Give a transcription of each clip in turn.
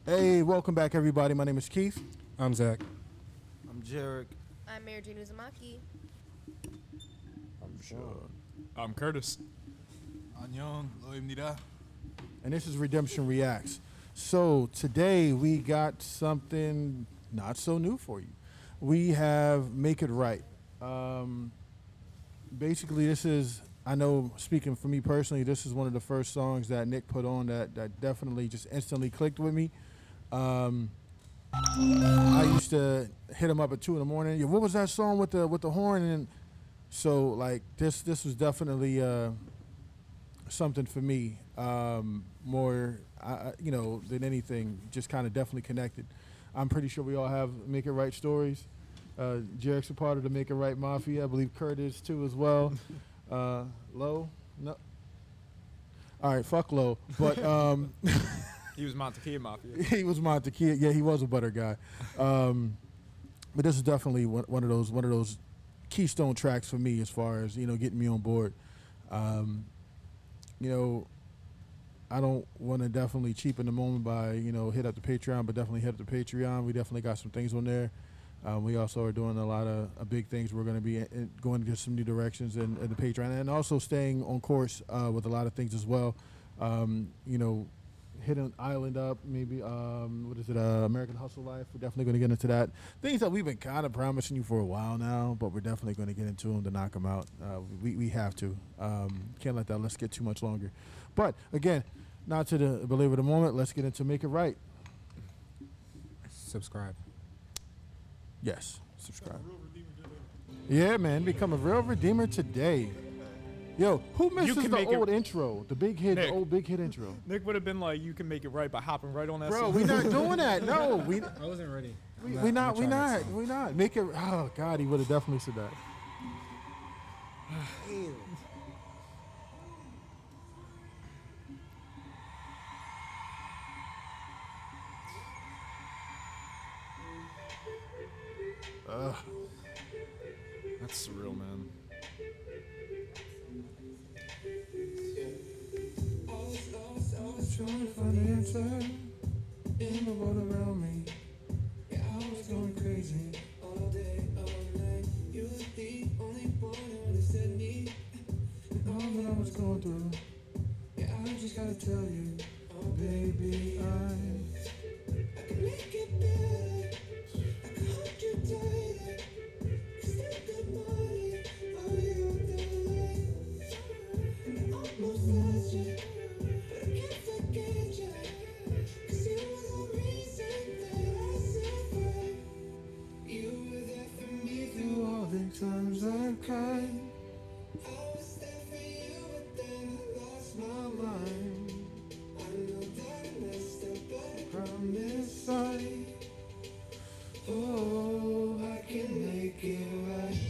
Hey, welcome back, everybody. My name is Keith. I'm Zach. I'm Jarek. I'm Mary Jane Uzumaki. I'm Sean. I'm Curtis. 안녕, Lauv. And this is Redemption Reacts. So today we got something not so new for you. We have Make It Right. Basically, this is, I know, speaking for me personally, this is one of the first songs that Nick put on that definitely just instantly clicked with me. I used to hit him up at 2 in the morning. Yo, what was that song with the horn? And so like this was definitely something for me, more than anything. Just kind of definitely connected. I'm pretty sure we all have Make It Right stories. Jarek's a part of the Make It Right Mafia. I believe Kurt is too as well. Low? No. All right, fuck Low. But He was Montekia Mafia. he was Montekia. Yeah, he was a butter guy. But this is definitely one of those keystone tracks for me as far as getting me on board. I don't want to definitely cheapen the moment by hit up the Patreon, but definitely hit up the Patreon. We definitely got some things on there. We also are doing a lot of big things. We're going to be going into some new directions in the Patreon, and also staying on course with a lot of things as well. Hitting Island up, maybe American Hustle Life. We're definitely going to get into that. Things that we've been kind of promising you for a while now, but we're definitely going to get into them to knock them out. We have to. Can't let that let's get too much longer. But again, not to belabor the moment. Let's get into Make It Right. Subscribe. Yes, subscribe. Yeah, man, become a real redeemer today. Yo, who misses the old intro? The big hit, Nick. the old big hit intro. Nick would have been like, "You can make it right by hopping right on that." Bro, song. we not doing that. No, we I wasn't ready. we not. Make it. Oh God, he would have definitely said that. That's surreal, man. Trying to find the answer in the world around me. Yeah, I was going crazy all day, all night. You were the only one who understood me and all that I was going through. Yeah, I just gotta tell you, oh baby, I can make it better. I can hold you tighter. Still good money, oh you're the light. And I almost lost you. Times I cried, I was there for you, but then I lost my mind. I know that I messed up, but I promise I can make it right.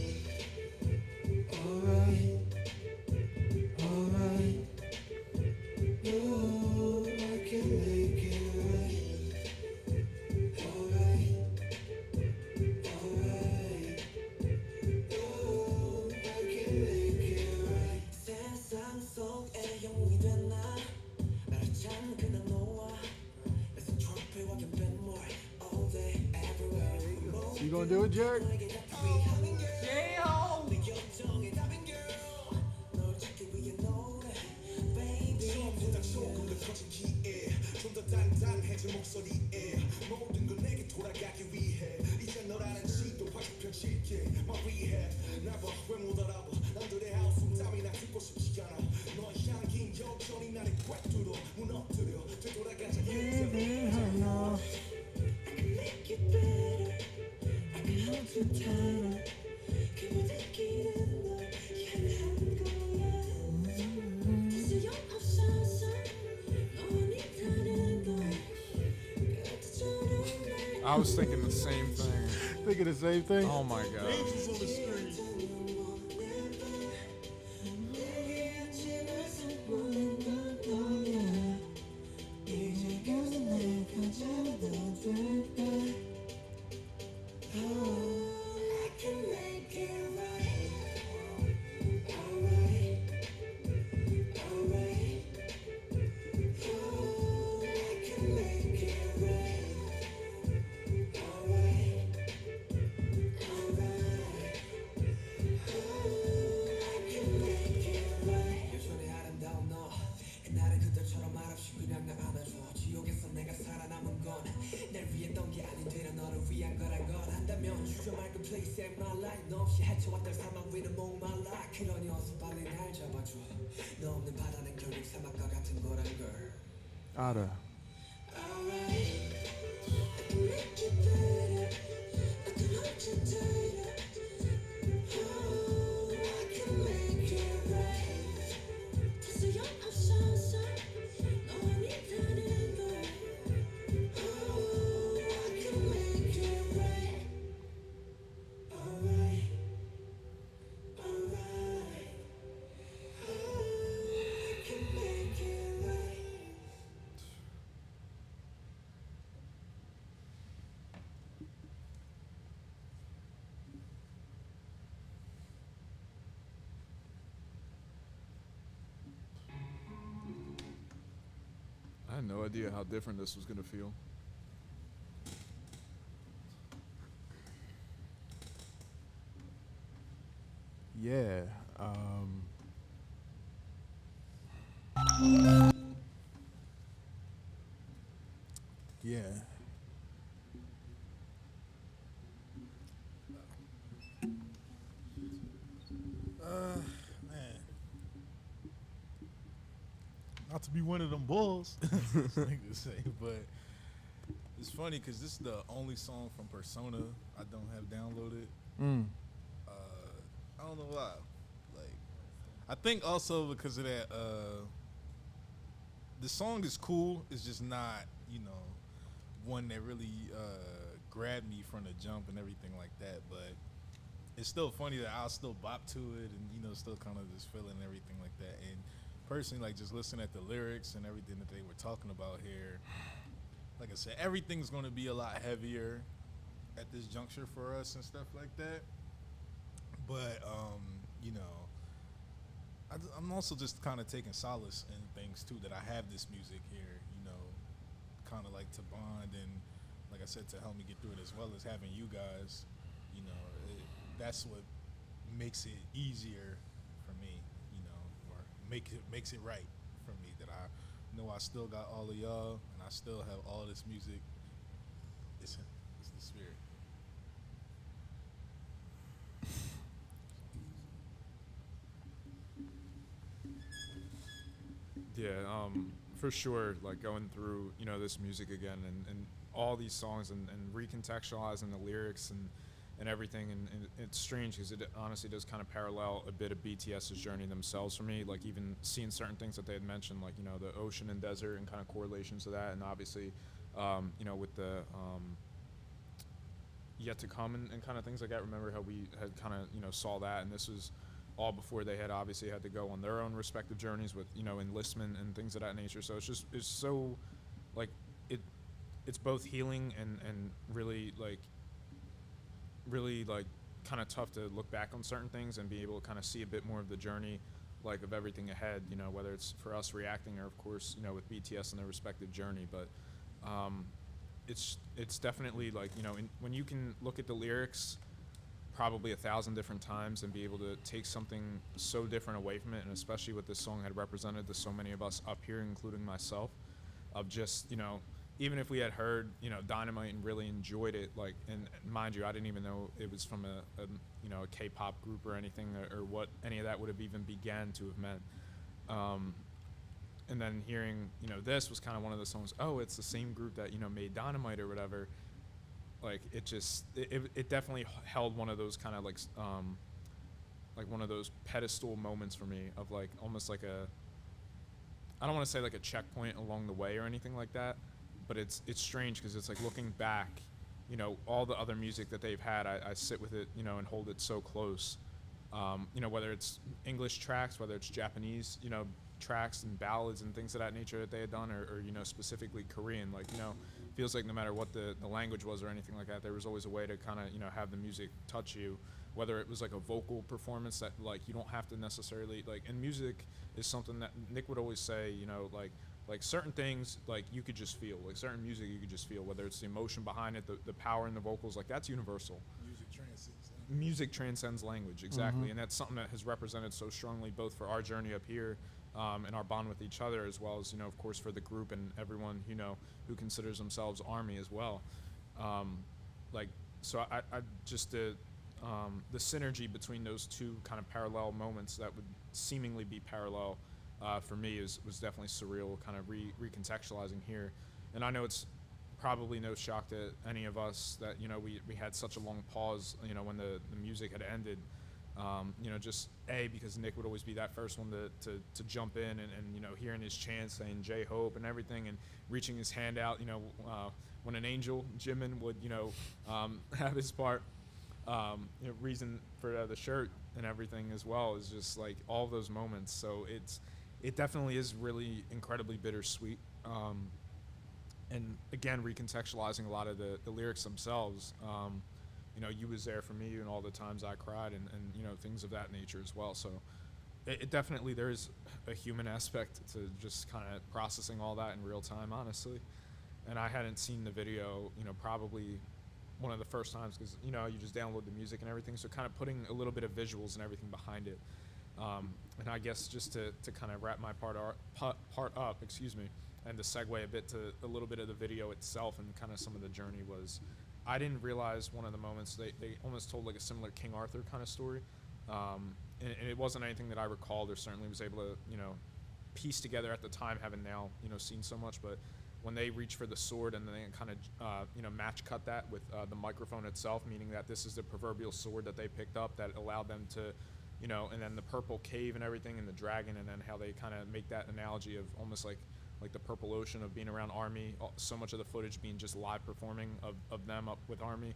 Alright, alright. Oh, I can make it right. Alright. You gonna do it, Jared? I was thinking the same thing. Thinking the same thing? Oh my god. Angels on the screen. 메말라 너 없이 헤쳐왔던 사막 위는 목말라 그러니 어서 빨리 날 잡아줘 너 없는 바다는 결국 사막과 같은 거란 걸 알아. I had no idea how different this was gonna feel. Yeah. Yeah. Man. Not to be one of them bulls, niggas say, but it's funny because this is the only song from Persona I don't have downloaded. Mm. I don't know why. Like, I think also because of that. The song is cool. It's just not, one that really grabbed me from the jump and everything like that. But it's still funny that I'll still bop to it and still kind of just feeling everything like that. And personally, like just listening at the lyrics and everything that they were talking about here, like I said, everything's going to be a lot heavier at this juncture for us and stuff like that. But I'm also just kind of taking solace in things too, that I have this music here, kind of like to bond and, like I said, to help me get through it, as well as having you guys. That's what makes it easier for me, or makes it right for me, that I know I still got all of y'all and I still have all this music. It's the spirit. Yeah, for sure. Like going through, this music again and all these songs and recontextualizing the lyrics and everything. And it's strange because it honestly does kind of parallel a bit of BTS's journey themselves for me. Like even seeing certain things that they had mentioned, like, the ocean and desert and kind of correlations to that. And obviously, with the yet to come and kind of things like that. Remember how we had kind of, saw that, and this was all before they had obviously had to go on their own respective journeys with, enlistment and things of that nature. So it's so like it's both healing and really like kind of tough to look back on certain things and be able to kind of see a bit more of the journey, like of everything ahead, whether it's for us reacting or of course, with BTS and their respective journey. But it's definitely like, when you can look at the lyrics probably 1,000 different times and be able to take something so different away from it, and especially what this song had represented to so many of us up here, including myself, of just, even if we had heard, Dynamite and really enjoyed it, like, and mind you, I didn't even know it was from a K-pop group or anything, or what any of that would have even began to have meant. And then hearing, this was kind of one of the songs, oh, it's the same group that, made Dynamite or whatever. Like it definitely held one of those kind of like one of those pedestal moments for me of like almost like I don't want to say like a checkpoint along the way or anything like that, but it's strange because it's like looking back, all the other music that they've had, I sit with it, and hold it so close, whether it's English tracks, whether it's Japanese, tracks and ballads and things of that nature that they had done, or specifically Korean, like, feels like no matter what the language was or anything like that, there was always a way to kind of, have the music touch you, whether it was like a vocal performance that like you don't have to necessarily like, and music is something that Nick would always say, like certain things like you could just feel, like certain music you could just feel, whether it's the emotion behind it, the power in the vocals, like that's universal. Music transcends language, exactly. Mm-hmm. And that's something that has represented so strongly both for our journey up here, and our bond with each other, as well as, of course, for the group and everyone, who considers themselves Army as well. So I just to the synergy between those two kind of parallel moments that would seemingly be parallel for me was definitely surreal, kind of recontextualizing here. And I know it's probably no shock to any of us that we had such a long pause when the music had ended. Just because Nick would always be that first one to jump in and hearing his chant saying J Hope and everything and reaching his hand out when an angel Jimin would have his part, reason for the shirt and everything as well is just like all those moments. So it definitely is really incredibly bittersweet. And again, recontextualizing a lot of the lyrics themselves. You was there for me and all the times I cried and things of that nature as well. So it definitely, there's a human aspect to just kind of processing all that in real time, honestly. And I hadn't seen the video, probably one of the first times because, you just download the music and everything. So kind of putting a little bit of visuals and everything behind it. And I guess just to kind of wrap my part up, and to segue a bit to a little bit of the video itself and kind of some of the journey was, I didn't realize one of the moments they almost told like a similar King Arthur kind of story. And it wasn't anything that I recalled or certainly was able to, piece together at the time, having now, seen so much. But when they reach for the sword and then they kind of, match cut that with the microphone itself, meaning that this is the proverbial sword that they picked up that allowed them to, and then the purple cave and everything and the dragon, and then how they kind of make that analogy of almost like the purple ocean of being around Army, so much of the footage being just live performing of them up with Army,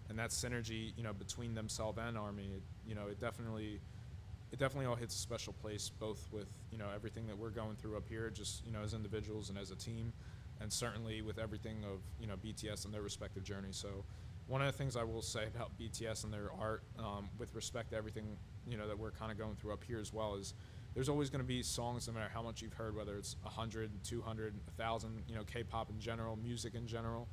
and that synergy, between themselves and Army, it definitely all hits a special place, both with, everything that we're going through up here, just, as individuals and as a team, and certainly with everything of, BTS and their respective journeys. So one of the things I will say about BTS and their art, with respect to everything, that we're kind of going through up here as well, is there's always going to be songs, no matter how much you've heard, whether it's 100, 200, 1,000, K-pop in general, music in general,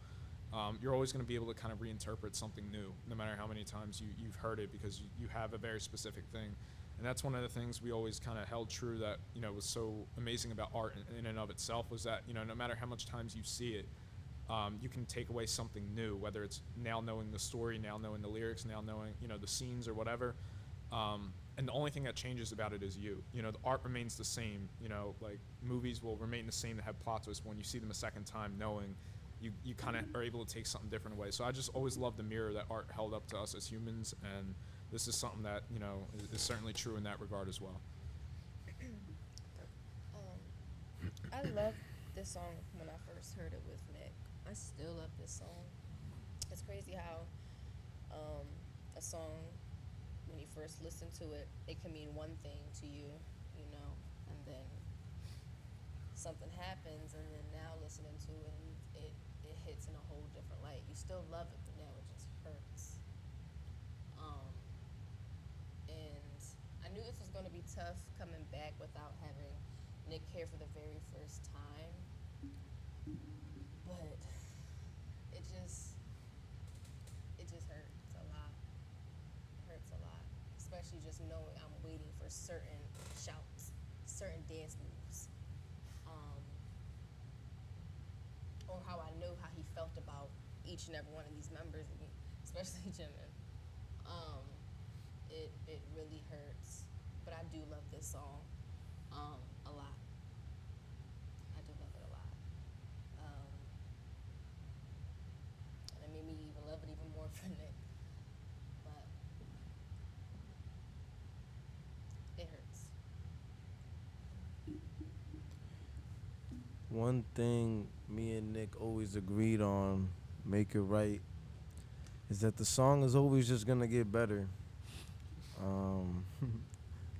you're always going to be able to kind of reinterpret something new, no matter how many times you've heard it, because you have a very specific thing. And that's one of the things we always kind of held true that, was so amazing about art in and of itself, was that, no matter how much times you see it, you can take away something new, whether it's now knowing the story, now knowing the lyrics, now knowing, the scenes or whatever. And the only thing that changes about it is you. The art remains the same. Like movies will remain the same that have plot twists. But when you see them a second time, knowing you kind of are able to take something different away. So I just always loved the mirror that art held up to us as humans, and this is something that is certainly true in that regard as well. I love this song when I first heard it with Nick. I still love this song. It's crazy how a song, when you first listen to it, it can mean one thing to you, and then something happens, and then now listening to it, and it hits in a whole different light. You still love it, but now it just hurts. And I knew this was going to be tough coming back without having Nick here for the very first time, but it just hurts a lot. It hurts a lot, especially just knowing I'm waiting for certain shouts, certain dance moves, or how I know how he felt about each and every one of these members, especially Jimin. It really hurts, but I do love this song a lot. I do love it a lot. And it made me even love it even more for Nick. But it hurts. One thing me and Nick always agreed on, make it right, is that the song is always just gonna get better.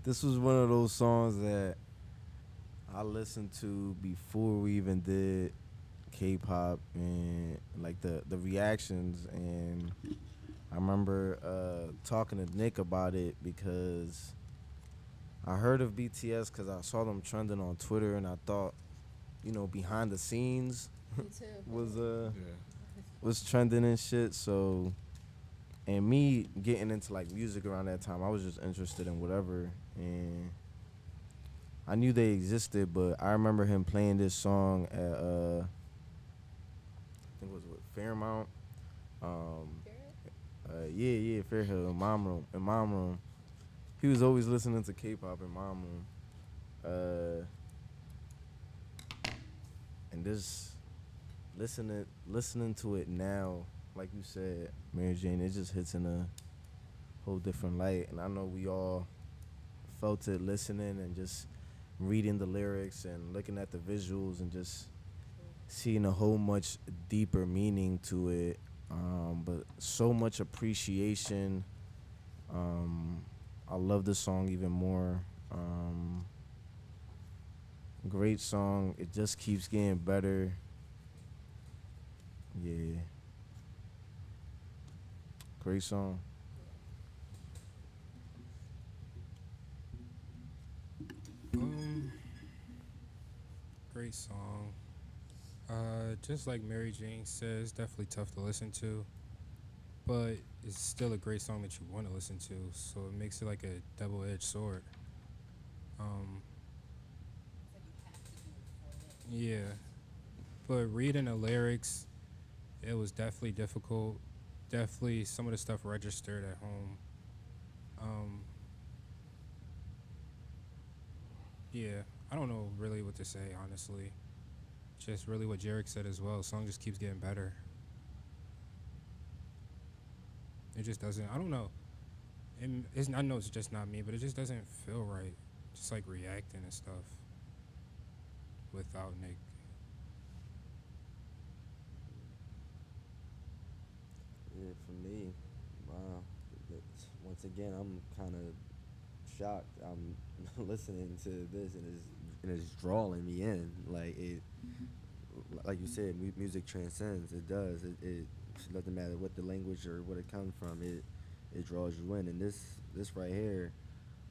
This was one of those songs that I listened to before we even did K-pop and like the reactions, and I remember talking to Nick about it because I heard of BTS because I saw them trending on Twitter, and I thought, behind the scenes Me too. was trending and shit. So, and me getting into like music around that time, I was just interested in whatever, and I knew they existed, but I remember him playing this song at I think it was Fairmount. Fair? Yeah, Fairhill in mom room. He was always listening to K-pop in mom room. Uh, and just listening to it now, like you said, Mary Jane, it just hits in a whole different light. And I know we all felt it listening and just reading the lyrics and looking at the visuals and just seeing a whole much deeper meaning to it. But so much appreciation. Um, I love the song even more. Um, Great song. It just keeps getting better. Yeah, great song. Um, Great song. Just like Mary Jane says, definitely tough to listen to, but it's still a great song that you want to listen to. So it makes it like a double-edged sword. Um, yeah, but reading the lyrics, it was definitely difficult. Definitely some of the stuff registered at home. Um, yeah, I don't know really what to say honestly. Just really what Jarek said as well. The song just keeps getting better. It just doesn't. I don't know. I know it's just not me, but it just doesn't feel right. Just like reacting and stuff without Nick. Yeah, for me, wow. Once again, I'm kind of shocked. I'm listening to this and it's drawing me in. Like you said, music transcends. It does. It doesn't matter what the language or what it comes from. It draws you in. And this right here,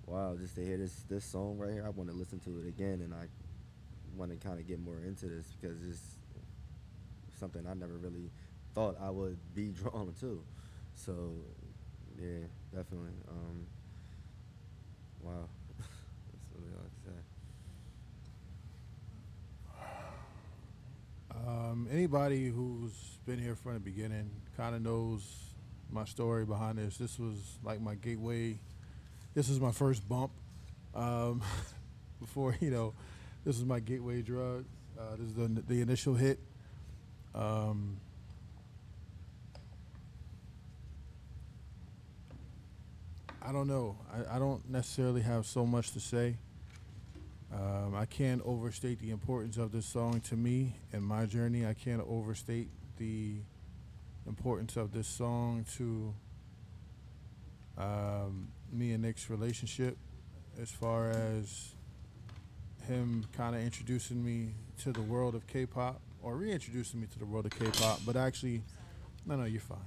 wow, just to hear this song right here, I want to listen to it again, and I want to kind of get more into this because it's something I never really thought I would be drawn to. So, yeah, definitely. Wow, that's what I like to say. Anybody who's been here from the beginning kind of knows my story behind this. This was like my gateway. This was my first bump. Um, before this is my gateway drug. This is the initial hit. Um, I don't know. I don't necessarily have so much to say. I can't overstate the importance of this song to me and my journey. I can't overstate the importance of this song to me and Nick's relationship, as far as him kind of introducing me to the world of K-pop, or reintroducing me to the world of K-pop, but actually, no, you're fine.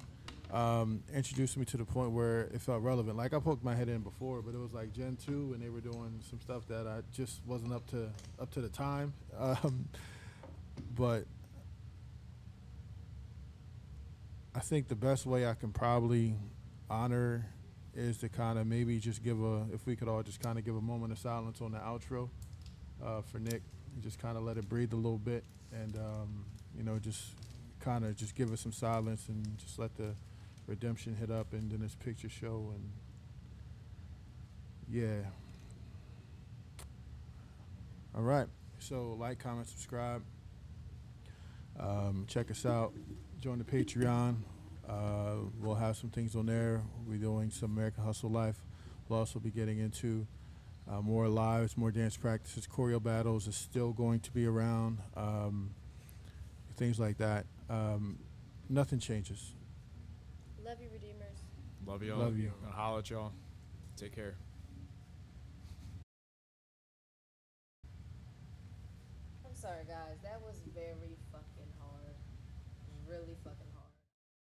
Introduced me to the point where it felt relevant. Like I poked my head in before, but it was like Gen 2, and they were doing some stuff that I just wasn't up to the time. But I think the best way I can probably honor is to kind of maybe just if we could all just kind of give a moment of silence on the outro for Nick, and just kind of let it breathe a little bit, and just kind of just give it some silence and just let the redemption hit up and then this picture show. And yeah, all right, so like, comment, subscribe, check us out, join the Patreon. We'll have some things on there. We're doing some American Hustle Life. We'll also be getting into more lives, more dance practices. Choreo battles is still going to be around, things like that. Nothing changes. Love you, Redeemers. Love y'all. Love you. Gonna holla at y'all. Take care. I'm sorry, guys. That was very fucking hard. Really fucking hard.